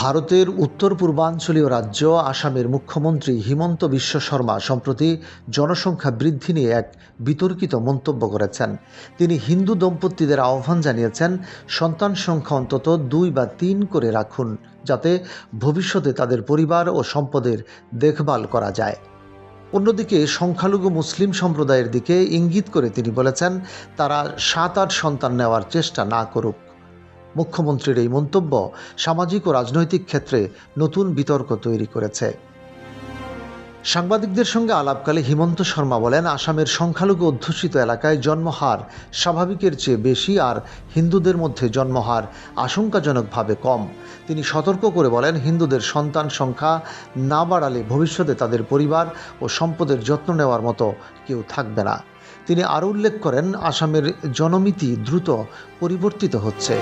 ভারতের উত্তর পূর্বাঞ্চলীয় রাজ্য আসামের মুখ্যমন্ত্রী হিমন্ত বিশ্ব শর্মা সম্প্রতি জনসংখ্যা বৃদ্ধি নিয়ে এক বিতর্কিত মন্তব্য করেছেন। তিনি হিন্দু দম্পতিদের আহ্বান জানিয়েছেন সন্তান সংখ্যা অন্তত 2 বা 3 করে রাখুন, যাতে ভবিষ্যতে তাদের পরিবার ও সম্পদের দেখভাল করা যায়। অন্যদিকে সংখ্যালঘু মুসলিম সম্প্রদায়ের দিকে ইঙ্গিত করে তিনি বলেছেন তারা 7-8 সন্তান নেওয়ার চেষ্টা না করুক। মুখ্যমন্ত্রীর এই মন্তব্য সামাজিক ও রাজনৈতিক ক্ষেত্রে নতুন বিতর্ক তৈরি করেছে। সাংবাদিকদের সঙ্গে আলাপকালে হিমন্ত শর্মা বলেন, আসামের সংখ্যালঘু অধ্যুষিত এলাকায় জন্মহার স্বাভাবিকের চেয়ে বেশি আর হিন্দুদের মধ্যে জন্মহার আশঙ্কাজনকভাবে কম। তিনি সতর্ক করে বলেন, হিন্দুদের সন্তান সংখ্যা না বাড়ালে ভবিষ্যতে তাদের পরিবার ও সম্পদের যত্ন নেওয়ার মতো কেউ থাকবে না। তিনি আরও উল্লেখ করেন, আসামের জনমিতি দ্রুত পরিবর্তিত হচ্ছে।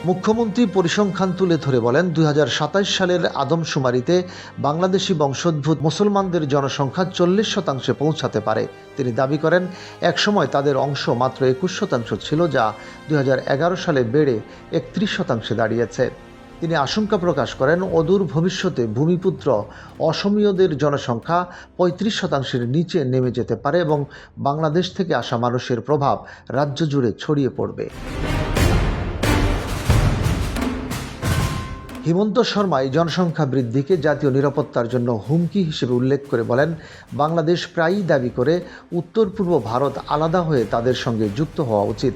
মুখ্যমন্ত্রী পরিসংখ্যান তুলে ধরে বলেন, 2027 সালের আদমশুমারিতে বাংলাদেশি বংশোদ্ভূত মুসলমানদের জনসংখ্যা 40% পৌঁছাতে পারে। তিনি দাবি করেন, একসময় তাদের অংশ মাত্র 21% ছিল, যা 2011 সালে বেড়ে 31% দাঁড়িয়েছে। তিনি আশঙ্কা প্রকাশ করেন, অদূর ভবিষ্যতে ভূমিপুত্র অসমীয়দের জনসংখ্যা 35%-এর নিচে নেমে যেতে পারে এবং বাংলাদেশ থেকে আসা মানুষের প্রভাব রাজ্য জুড়ে ছড়িয়ে পড়বে। হিমন্ত শর্মা এই জনসংখ্যা বৃদ্ধিকে জাতীয় নিরাপত্তার জন্য হুমকি হিসেবে উল্লেখ করে বলেন, বাংলাদেশ প্রায়ই দাবি করে উত্তর পূর্ব ভারত আলাদা হয়ে তাদের সঙ্গে যুক্ত হওয়া উচিত।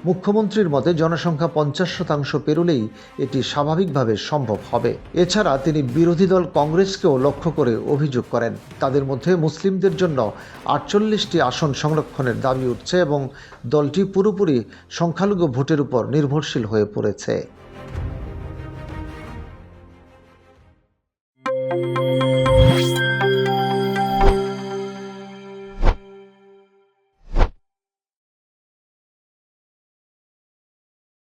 মুখ্যমন্ত্রীর মতে জনসংখ্যা 50% পেরোলেই এটি স্বাভাবিকভাবে সম্ভব হবে। এছাড়া তিনি বিরোধী দল কংগ্রেসকেও লক্ষ্য করে অভিযোগ করেন, তাদের মধ্যে মুসলিমদের জন্য 48টি আসন সংরক্ষণের দাবি উঠছে এবং দলটি পুরোপুরি সংখ্যালঘু ভোটের উপর নির্ভরশীল হয়ে পড়েছে।